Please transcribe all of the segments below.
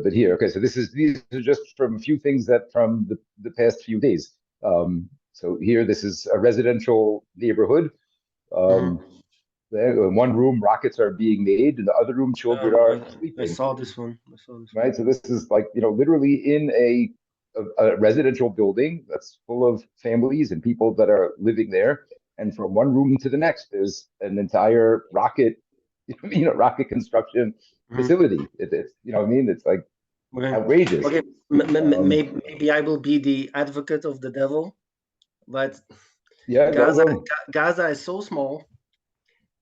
But here, okay, so these are just from a few things that from the past few days. So here, this is a residential neighborhood. Mhm. There, in one room, rockets are being made. In the other room, children are I sleeping. saw this one. I saw this one. Right? So this is like, literally in a residential building that's full of families and people that are living there. And from one room to the next, there's an entire rocket, rocket construction Mhm. facility. It's, what I mean? It's like Okay. outrageous. Okay. Um, Maybe I will be the advocate of the devil, but yeah, go. Gaza is so small.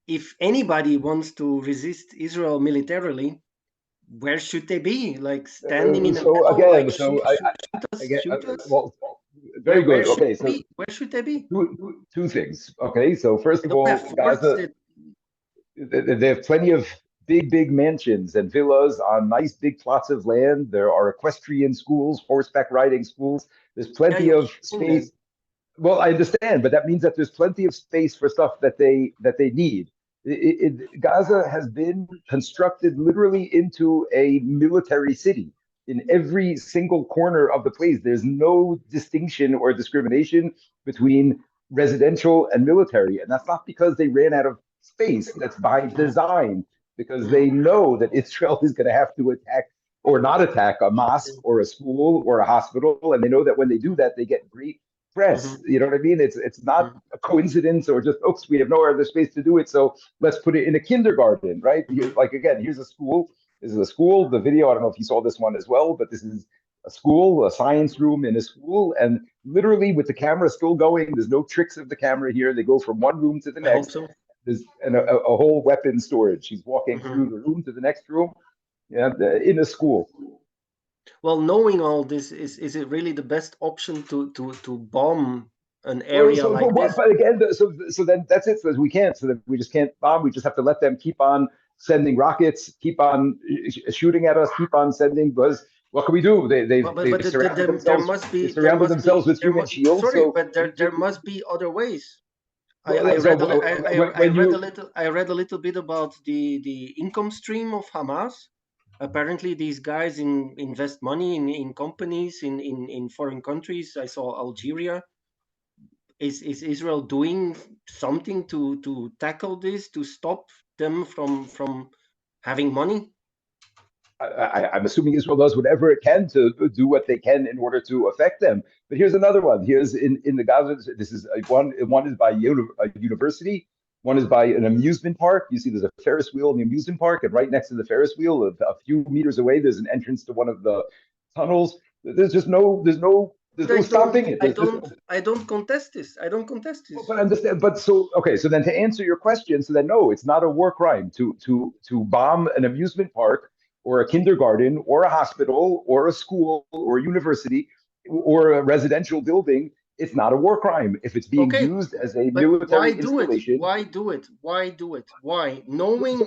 If anybody wants to resist Israel militarily, where should they be? Like standing in the So middle, like again, so shoot us, again, shoot us. well, very Where good. should Okay, they so be? Where should they be? two things. Okay, so first They of don't have all, forts. Gaza, they have plenty of big mansions and villas on nice big plots of land. There are equestrian schools, horseback riding schools. There's Yeah, plenty you of keep saying that. space. Well, I understand, but that means that there's plenty of space for stuff that they need. Gaza has been constructed literally into a military city. In every single corner of the place, there's no distinction or discrimination between residential and military, and that's not because they ran out of space. That's by design, because Mhm. they know that Israel is going to have to attack or not attack a mosque or a school or a hospital, and they know that when they do that, they get great press. Mhm. You know what I mean? It's not Mhm. a coincidence or just, oops, we have no other space to do it, so let's put it in a kindergarten, right? Mhm. Like again, here's a school. This is a school. The video, I don't know if you saw this one as well, but this is a school, a science room in a school, and literally with the camera still going. There's no tricks of the camera here. They go from one room to the I hope next. so. There's a whole weapon storage. She's walking through Mhm. the room to the next room, yeah, in a school. Well, knowing all this, is it really the best option to bomb an Well, area so like this? but again, so then that's it. So we can't. So that we just can't bomb. We just have to let them keep on sending rockets, keep on shooting at us, keep on sending. Because what can we do? They've surrounded There themselves. must They be surrounded themselves with human shields. sorry, So but there must be other ways. I so read I when read a you little bit about the income stream of Hamas. Apparently, these guys invest money in companies in foreign countries. I saw Algeria. Is Israel doing something to tackle this, to stop them from having money? I'm assuming Israel does whatever it can to do what they can in order to affect them. But here's another one. Here's in the Gaza. This is one is by a university. One is by an amusement park. You see, there's a Ferris wheel in the amusement park, and right next to the Ferris wheel, a few meters away, there's an entrance to one of the tunnels. There's But no stopping it. There's just I don't contest this. I don't contest this. but understand, but so okay. So then, to answer your question, so then no, it's not a war crime to bomb an amusement park or a kindergarten or a hospital or a school or a university or a residential building. It's not a war crime if it's being Okay, used as a but why military do it? installation. Why do it? Why do it? Why? So Knowing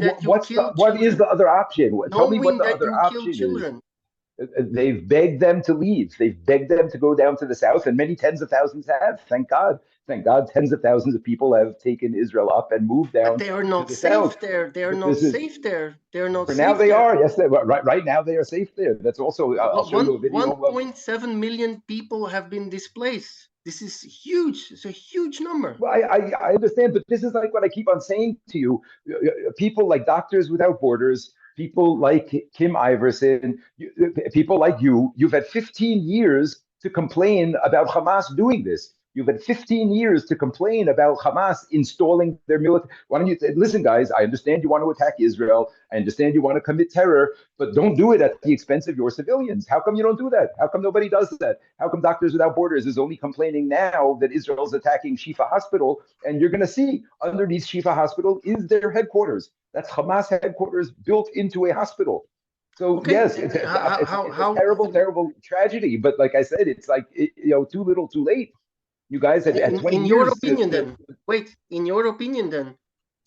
that you kill what is the children. other option? Tell me what Knowing the that other you kill option is. children. They've begged them to leave. They've begged them to go down to the south, and many tens of thousands have. Thank God. Thank God, tens of thousands of people have taken Israel up and moved But down they are to not the south. safe there. They are But not this is safe there. They are not for now. safe They there. are. Yes, right now they are safe there. That's also. I'll show you a video of. 1.7 million people have been displaced. This is huge. It's a huge number. Well, I understand, but this is like what I keep on saying to you. People like Doctors Without Borders, people like Kim Iverson, people like you, you've had 15 years to complain about Hamas doing this. You've had 15 years to complain about Hamas installing their military. Why don't you listen, guys? I understand you want to attack Israel. I understand you want to commit terror, but don't do it at the expense of your civilians. How come you don't do that? How come nobody does that? How come Doctors Without Borders is only complaining now that Israel's attacking Shifa Hospital? And you're going to see underneath Shifa Hospital is their headquarters. That's Hamas headquarters built into a hospital. So Okay, yes, it's a how terrible tragedy. But like I said, it's like too little, too late. You guys had 20 in your years opinion then, wait, in your opinion then,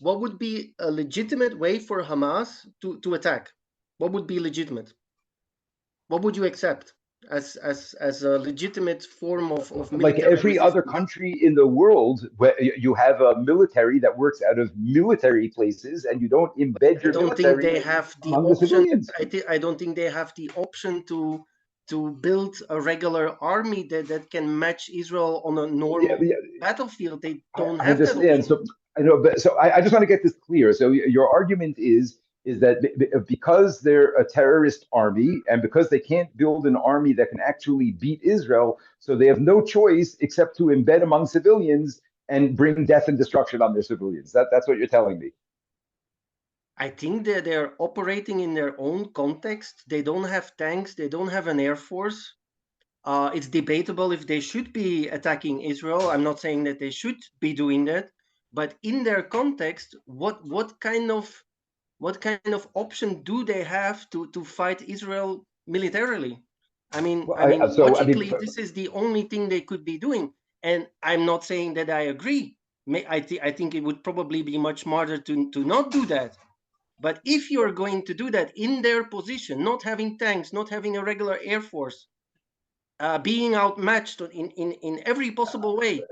what would be a legitimate way for Hamas to attack? What would be legitimate? What would you accept? as a legitimate form of Like military every other resistance. country in the world, where you have a military that works out of military places, and you don't embed I your don't think military they have the among the option. civilians. I don't think they have the option to build a regular army that can match Israel on a Yeah, normal yeah, battlefield. They don't I have that understand. option. So I know, but so I just want to get this clear. So your argument is that because they're a terrorist army and because they can't build an army that can actually beat Israel, so they have no choice except to embed among civilians and bring death and destruction on their civilians. That's what you're telling me. I think that they're operating in their own context. They don't have tanks. They don't have an air force. It's debatable if they should be attacking Israel. I'm not saying that they should be doing that, but in their context, what kind of option do they have to fight Israel militarily? I mean, Well, I mean, I mean, logically, this is the only thing they could be doing. And I'm not saying that I agree. I think it would probably be much smarter to not do that. But if you're going to do that in their position, not having tanks, not having a regular air force, being outmatched in every possible way,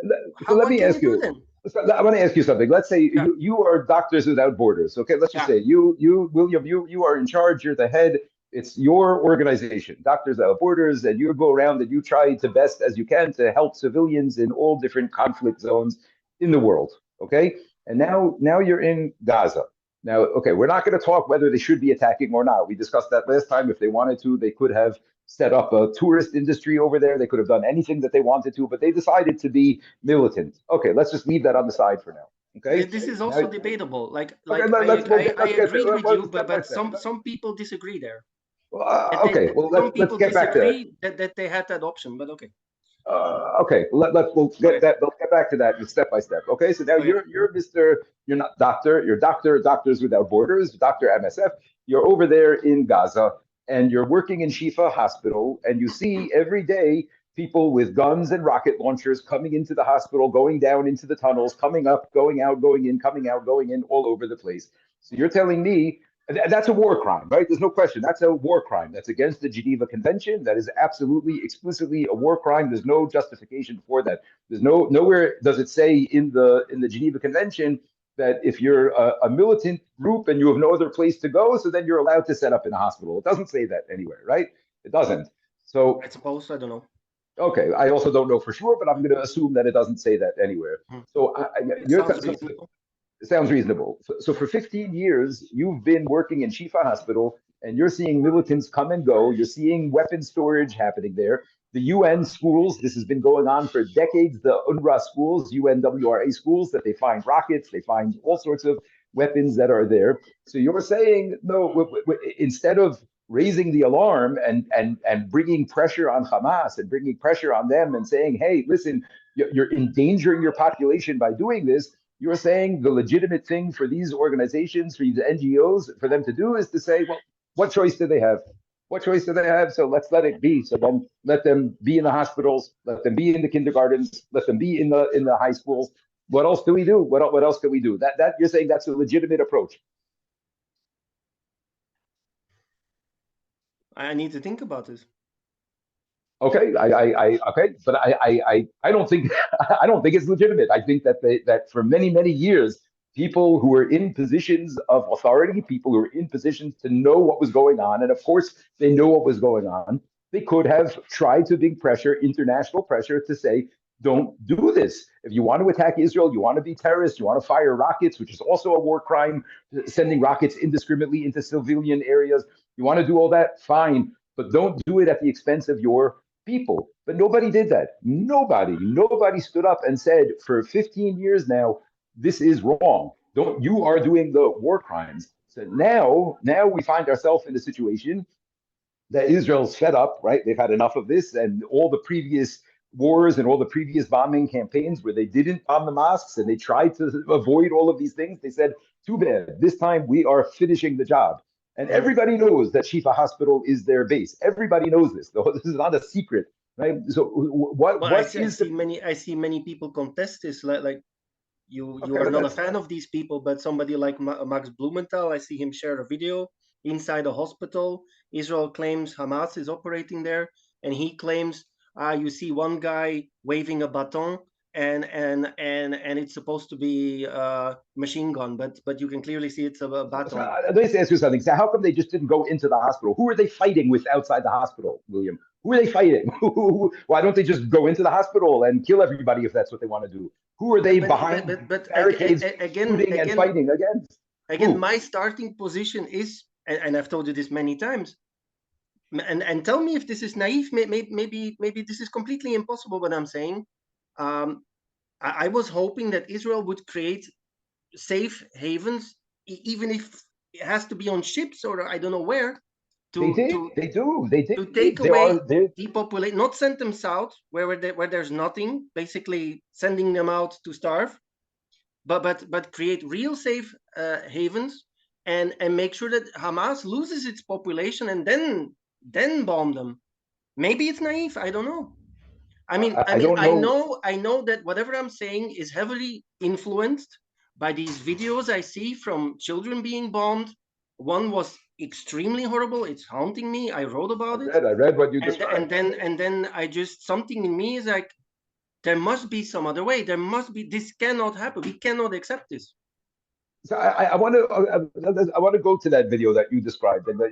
so let what me can you ask do you. then? So I want to ask you something. Let's say Yeah, you are Doctors Without Borders. Okay, let's just yeah. say you William, you are in charge. You're the head. It's your organization, Doctors Without Borders, and you go around and you try to best as you can to help civilians in all different conflict zones in the world. Okay, and now you're in Gaza. Now, okay, we're not going to talk whether they should be attacking or not. We discussed that last time. If they wanted to, they could have set up a tourist industry over there. They could have done anything that they wanted to, but they decided to be militant. Okay, let's just leave that on the side for now. Okay. This is Now, also debatable. Like okay, like I let's ag- I let's get to agreed with you, but step by but step. some people disagree there. Okay, well Some let's people get back to that. disagree that they had that option. But okay, Okay, we'll get okay, that. We'll get back to that step by step. Okay, so now okay. you're Mister. You're not doctor. You're Doctors Without Borders, Doctor MSF. You're over there in Gaza, and you're working in Shifa Hospital, and you see every day people with guns and rocket launchers coming into the hospital, going down into the tunnels, coming up, going out, going in, coming out, going in, all over the place. So you're telling me that's a war crime, right? There's no question. That's a war crime. That's against the Geneva Convention. That is absolutely, explicitly a war crime. There's no justification for that. There's nowhere does it say in the Geneva Convention that if you're a militant group and you have no other place to go, so then you're allowed to set up in a hospital. It doesn't say that anywhere, right? It doesn't. I So suppose I don't know. okay, I also don't know for sure, but I'm going to assume that it doesn't say that anywhere. Hmm. So It you're sounds so reasonable. it sounds reasonable. So for 15 years, you've been working in Shifa Hospital and you're seeing militants come and go. You're seeing weapon storage happening there. The UN schools, this has been going on for decades. The UNRWA schools, UNWRA schools, that they find rockets, they find all sorts of weapons that are there. So you're saying, no, instead of raising the alarm and bringing pressure on Hamas and bringing pressure on them and saying, hey, listen, you're endangering your population by doing this, you're saying the legitimate thing for these organizations, for these NGOs, for them to do is to say, well, what choice do they have? What choice do they have? So let's let it be. So then let them be in the hospitals, let them be in the kindergartens, let them be in the high schools. What else do we do? What else can we do? That you're saying that's a legitimate approach. I need to think about this. Okay, okay, but I don't think I don't think it's legitimate. I think that that for many years, people who were in positions of authority, people who were in positions to know what was going on, and of course they know what was going on, they could have tried to bring pressure, international pressure, to say, don't do this. If you want to attack Israel, you want to be terrorists, you want to fire rockets, which is also a war crime, sending rockets indiscriminately into civilian areas. You want to do all that, fine, but don't do it at the expense of your people. But nobody did that. Nobody stood up and said for 15 years now, this is wrong. Don't You are doing the war crimes. So now we find ourselves in a situation that Israel's fed up, right? They've had enough of this, and all the previous wars and all the previous bombing campaigns where they didn't bomb the mosques and they tried to avoid all of these things. They said, too bad. This time we are finishing the job. And Hmm. everybody knows that Shifa Hospital is their base. Everybody knows this. This is not a secret, right? So Well, what is the I see many people contest this. Like you okay? are But not a that's fan of these people, but somebody like Max Blumenthal, I see him share a video inside a hospital. Israel claims Hamas is operating there. and he claims, you see one guy waving a baton, and it's supposed to be a machine gun, but you can clearly see it's a So baton. let me ask you something. So how come they just didn't go into the hospital? Who are they fighting with outside the hospital, William? Who are they fighting? Why don't they just go into the hospital and kill everybody if that's what they want to do? Who are they behind But barricades again, shooting and fighting against? Who? my starting position is, and I've told you this many times, and tell me if this is naive. Maybe this is completely impossible. What I'm saying, um, I was hoping that Israel would create safe havens, even if it has to be on ships or I don't know where, They to did. to They do. They to did. take There are away, there. depopulate, not send them south where there's nothing, basically sending them out to starve, but create real safe havens, and make sure that Hamas loses its population, and then bomb them. Maybe it's naive. I don't know. I don't know. I know that whatever I'm saying is heavily influenced by these videos I see from children being bombed. One was extremely horrible. It's haunting me. I wrote about it, I read what you and described. then I just, something in me is like, there must be some other way. There must be. This cannot happen. We cannot accept this. So I want to I want to go to that video that you described and that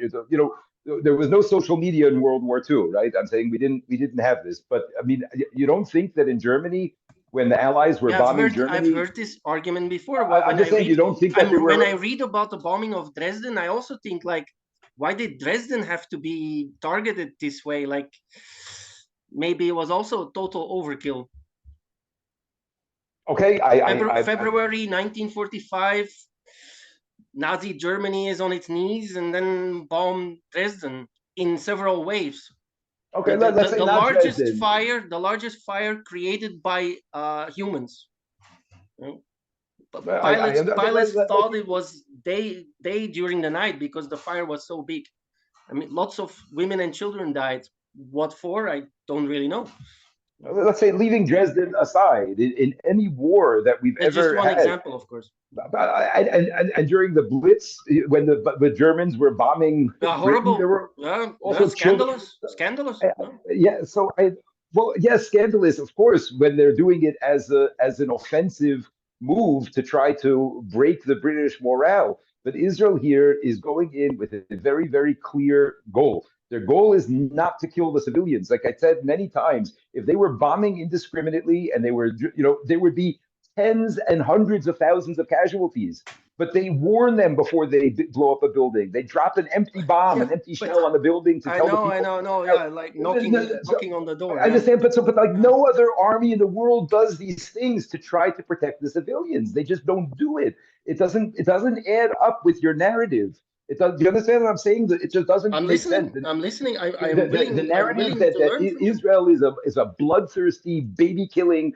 there was no social media in World War II, right? I'm saying we didn't have this, but I mean, you don't think that in Germany, when the Allies were Yeah, bombing I've Germany, heard this argument before. I'm When I just saying you read, don't think that they when I were. read about the bombing of Dresden, I also think like, why did Dresden have to be targeted this way? Like, maybe it was also total overkill. Okay. February 1945, Nazi Germany is on its knees and then bombed Dresden in several waves. Okay. Let's say not Dresden. The largest fire created by humans. You know, Okay. pilots thought it was day during the night because the fire was so big. I mean, lots of women and children died. What for? I don't really know. Let's say leaving Dresden aside, in any war that we've It's just ever one had, example, of course. and during the Blitz, when the Germans were bombing Yeah, Britain, there horrible. were Yeah, also children. scandalous. No? Yeah, so well, yes, scandalous, of course, when they're doing it as an offensive move to try to break the British morale. But Israel here is going in with a very, very clear goal. Their goal is not to kill the civilians. Like I said many times, if they were bombing indiscriminately and they were, there would be tens and hundreds of thousands of casualties. But they warn them before they blow up a building. They drop an empty bomb, Yeah, an empty but shell on the building to tell the I people know, to no, get out. yeah, like So knocking on the door. I Yeah, understand, but like yeah. no other army in the world does these things to try to protect the civilians. They just don't do it. It doesn't add up with your narrative. It does. Do you understand what I'm saying? It just doesn't I'm make sense. listening. I'm listening. The I'm narrative willing that to that learn from you. Israel is a bloodthirsty baby killing.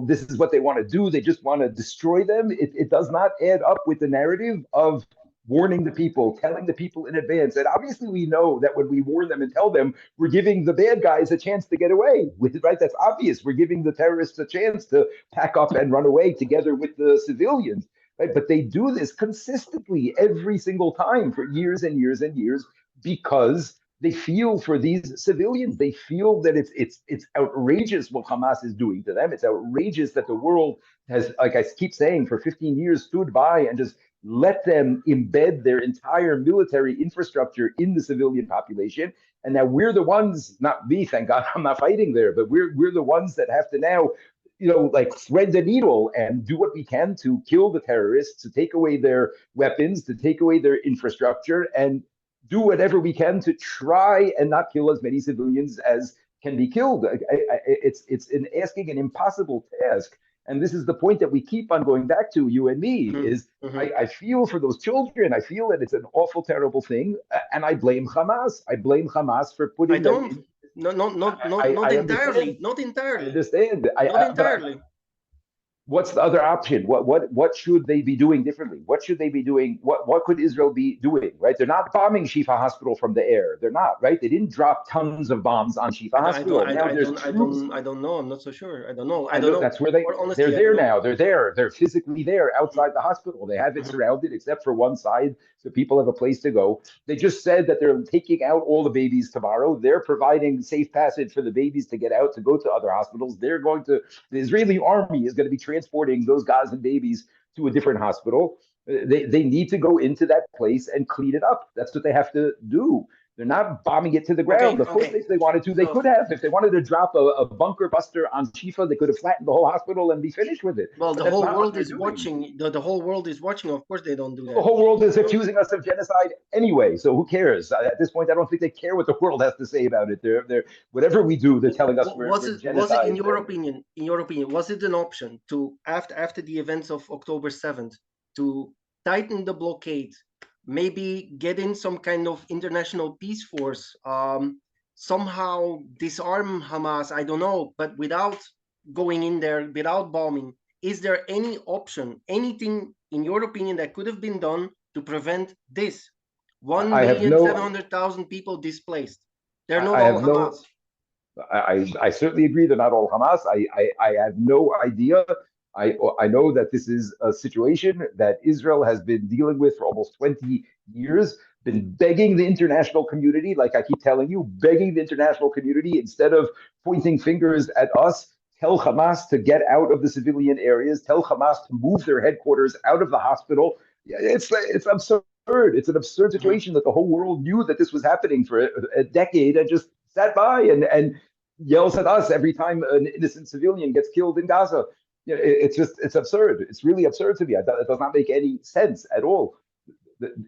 This is what they want to do. They just want to destroy them. It does not add up with the narrative of warning the people, telling the people in advance. And obviously, we know that when we warn them and tell them, we're giving the bad guys a chance to get away. Right? That's obvious. We're giving the terrorists a chance to pack up and run away together with the civilians. Right? But they do this consistently every single time for years and years and years because they feel for these civilians. They feel that it's outrageous what Hamas is doing to them. It's outrageous that the world has, like I keep saying, for 15 years stood by and just let them embed their entire military infrastructure in the civilian population. And now we're the ones, not me, thank God I'm not fighting there, but we're the ones that have to now, like thread the needle and do what we can to kill the terrorists, to take away their weapons, to take away their infrastructure, and do whatever we can to try and not kill as many civilians as can be killed. It's asking an impossible task. And this is the point that we keep on going back to, you and me, Mm-hmm. is Mm-hmm. I feel for those children. I feel that it's an awful, terrible thing. And I blame Hamas. I blame Hamas for I putting them don't. in. No, I not understand. entirely. Not I entirely. understand. Not entirely. But What's the other option? What should they be doing differently? What should they be doing? What could Israel be doing? Right? They're not bombing Shifa Hospital from the air. They're not, right? They didn't drop tons of bombs on Shifa Hospital. Now there's troops. I don't know. I'm not so sure. I don't know. I I don't know know. that's where Or they're honestly, I don't there know. now. They're there. They're physically there Mhm, outside the hospital. They have it mhm. surrounded except for one side, so people have a place to go. They just said that they're taking out all the babies tomorrow. They're providing safe passage for the babies to get out to go to other hospitals. The Israeli army is going to be transporting those Gazan babies to a different hospital. They need to go into that place and clean it up. That's what they have to do. They're not bombing it to the ground. Okay, Of course, okay. if they wanted to, they So, could have. If they wanted to drop a bunker buster on Shifa, they could have flattened the whole hospital and be finished with it. well, But the that's whole not what world they're is doing. watching. The whole world is watching. Of course, they don't do The that. whole world is You know? accusing us of genocide anyway, so who cares? At this point, I don't think they care what the world has to say about it. They're whatever we do, they're telling us Was we're it in genocides. your And opinion? In your opinion, was it an option to after the events of October 7th to tighten the blockade, maybe get in some kind of international peace force, somehow disarm Hamas? I don't know, but without going in there, without bombing, is there any option, anything in your opinion that could have been done to prevent this? One I have million seven no, hundred thousand people displaced. They're not I all have Hamas. no I certainly agree they're not all Hamas. I have no idea. I know that this is a situation that Israel has been dealing with for almost 20 years, been begging the international community, like I keep telling you, begging the international community instead of pointing fingers at us. Tell Hamas to get out of the civilian areas. Tell Hamas to move their headquarters out of the hospital. It's absurd. It's an absurd Mhm. situation that the whole world knew that this was happening for a decade and just sat by and yells at us every time an innocent civilian gets killed in Gaza. It's absurd. It's really absurd to me. It does not make any sense at all.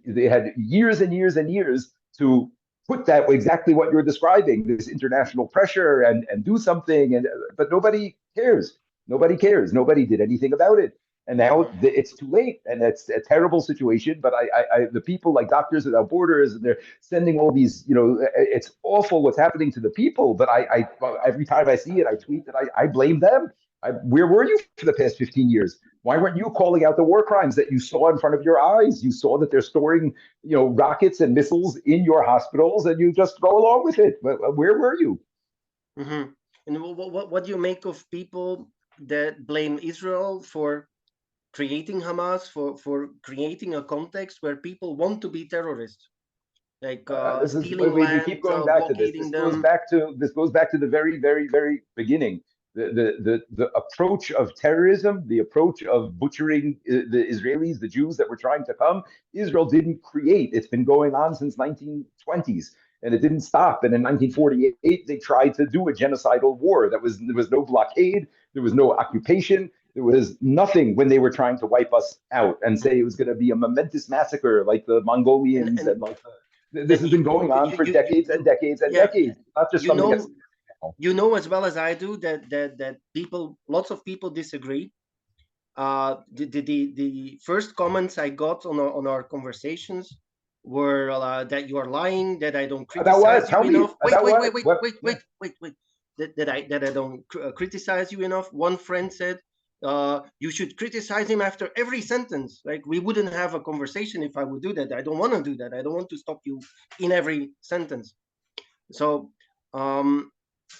They had years and years and years to put that exactly what you're describing, this international pressure and do something, but nobody cares. Nobody cares. Nobody did anything about it. And now it's too late, and it's a terrible situation. But the people like Doctors Without Borders, and they're sending all these, it's awful what's happening to the people. But every time I see it, I tweet that I blame them. Where were you for the past 15 years? Why weren't you calling out the war crimes that you saw in front of your eyes? You saw that they're storing, rockets and missiles in your hospitals, and you just go along with it. But where were you? Mm-hmm. And what do you make of people that blame Israel for creating Hamas, for creating a context where people want to be terrorists, like This is stealing we keep land, going back to this. blockading them? This goes back to the very beginning. The approach of terrorism, the approach of butchering the Israelis, the Jews that were trying to come. Israel didn't create. It's been going on since 1920s, and it didn't stop. And in 1948, they tried to do a genocidal war. There was no blockade. There was no occupation. There was nothing when they were trying to wipe us out and say it was going to be a momentous massacre like the And Mongolians and and like this and has been going on for decades and decades and yeah, decades. It's not just you something that's know now. you know as well as I do that people, lots of people disagree. The first comments I got on our conversations were that you are lying, that I don't About criticize what? you Tell me enough. about what? What? Yeah. Wait. That I don't criticize you enough. One friend said, you should criticize him after every sentence. Like, we wouldn't have a conversation if I would do that. I don't want to do that. I don't want to stop you in every sentence. So, um,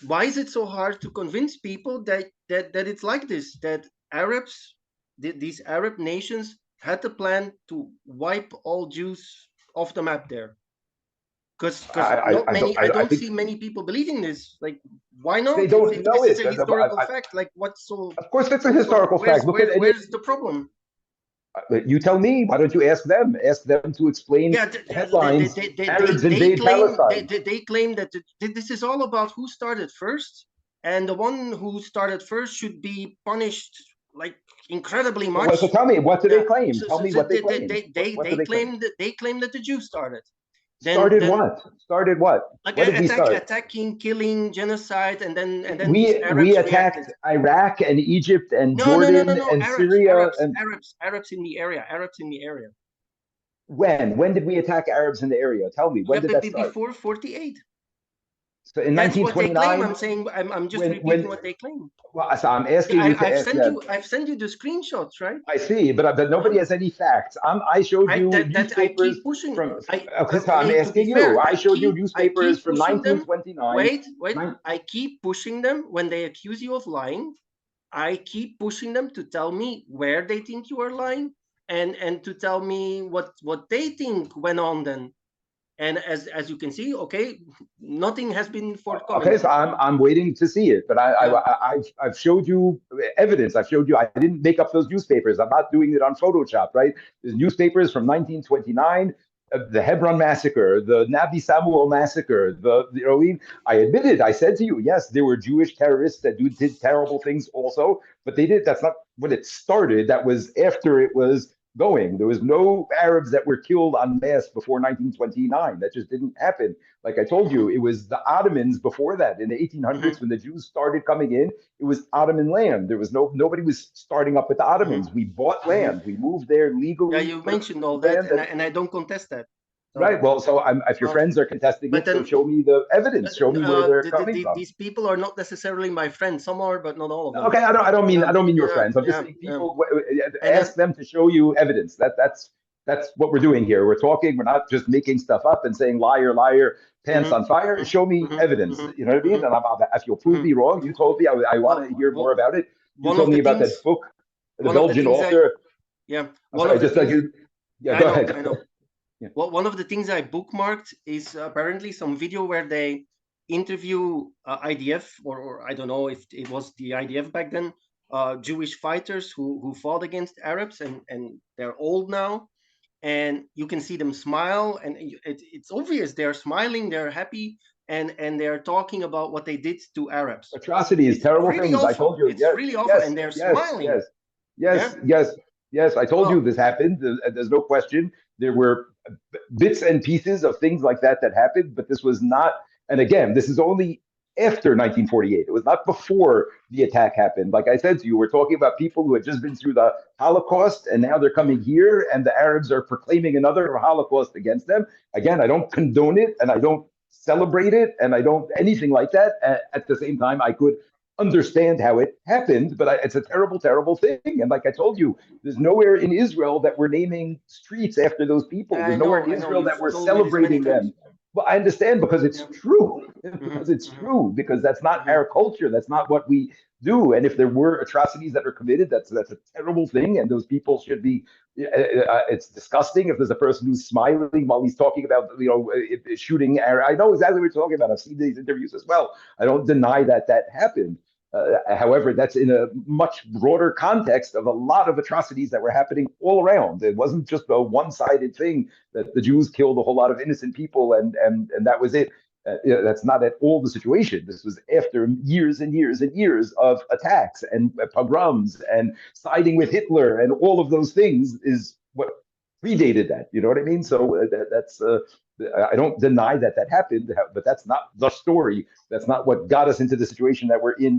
why is it so hard to convince people that it's like this? That Arabs, these Arab nations, had the plan to wipe all Jews off the map there? Because not many, I I don't think see many people believing this. Like, why they not? don't If know this is it. a historical fact, like, what's so Of course, it's a historical fact. Look at any. where's the problem? You tell me. Why don't you ask them? Ask them to explain Yeah, the headlines. Arabs they invade claim Palestine. they claim that this is all about who started first, and the one who started first should be punished like incredibly So much. tell me, what do they Yeah, claim? Tell me what they claim. What do they claim? they claim that the Jews started. Started Then what? Started what? like What did we start? attacking, killing, genocide, and then these We Arabs reacted. attacked Iraq and Egypt and No, Jordan no. and Syria and Arabs in the area. Arabs in the area. when? When did we attack Arabs in the area? Tell me, when Yeah, did that start? before 48. So in That's what they claim. 1929, I'm saying I'm just when repeating what they claim. well, so I'm asking you to ask them. I've sent you the screenshots, right? I see, but nobody has any facts. I showed you That I newspapers keep pushing. from. Okay, so I'm Hey, to be asking you. fair, I showed you I newspapers keep from pushing them. 1929. Wait. I keep pushing them when they accuse you of lying. I keep pushing them to tell me where they think you are lying, and to tell me what they think went on then. And as you can see, okay, nothing has been forthcoming Okay, so then. I'm waiting to see it, but Yeah. I've showed you evidence. I've showed you I didn't make up those newspapers. I'm not doing it on Photoshop, right? There's newspapers from 1929, the Hebron massacre, the Nabi Samuel massacre, I admitted, I said to you, yes, there were Jewish terrorists that did terrible things also, but they did. That's not when it started. That was after it was going. There was no Arabs that were killed en masse before 1929. That just didn't happen. Like I told you, Hmm. it was the Ottomans before that in the 1800s Hmm. when the Jews started coming in. It was Ottoman land. There was nobody was starting up with the Hmm. Ottomans. We bought Hmm. land. We moved there Yeah, legally, you purchased mentioned all that, land, and I don't contest that. right. So, Well, so if your well, friends are contesting but it, so then show me the evidence. Show me where they're coming from. these people are not necessarily my friends. Some are, but not all of them. Okay, I Yeah, don't mean your yeah, friends. I'm just yeah, saying yeah. people And ask them to show you evidence. That's what we're doing here. We're talking. We're not just making stuff up and saying liar, liar, pants mhm, on fire. mhm, Show me mhm, evidence. mhm, You know what I mean? mhm, And if you'll prove mhm, me wrong, you mhm. told me I want to Well, hear more about it. You one told of me the about things, that book, the one of the Belgian things author. yeah, I'm one sorry, of the just like things, you. Yeah, go ahead. I know. Yeah. Well, one of the things I bookmarked is apparently some video where they interview IDF, or I don't know if it was the IDF back then, Jewish fighters who fought against Arabs, and they're old now, and you can see them smile, and it's obvious they're smiling, they're happy, and they're talking about what they did to Arabs. Atrocities, It's terrible really things. I awful. told you. It's Yes, really awful, yes, and they're yes, smiling. yes, Yeah. yes, yes, yes. I told you Well. this happened. There's no question. There were bits and pieces of things like that happened, but this was not. And again, this is only after 1948. It was not before the attack happened. Like I said to you, we're talking about people who had just been through the Holocaust, and now they're coming Mhm. here, and the Arabs are proclaiming another Holocaust against them. Again, I don't condone it, and I don't celebrate it, and I don't anything like that. At the same time, I could understand how it happened, but it's a terrible, terrible thing. And like I told you, there's nowhere in Israel that we're naming streets after those people. There's nowhere in I know. Israel that You've we're told me this many celebrating times. them. Well, I understand because it's Yeah. true. Hmm. Because it's Hmm. true. Because that's not Hmm. our culture. That's not what we do. And if there were atrocities that are committed, that's a terrible thing. And those people should be. It's disgusting if there's a person who's smiling while he's talking about shooting. I know exactly what you're talking about. I've seen these interviews as well. I don't deny that happened. However, that's in a much broader context of a lot of atrocities that were happening all around. It wasn't just a one-sided thing that the Jews killed a whole lot of innocent people and that was it. That's not at all the situation. This was after years and years and years of attacks and pogroms and siding with Hitler and all of those things is what predated that. You know what I mean? So that's I don't deny that happened, but that's not the story. That's not what got us into the situation that we're in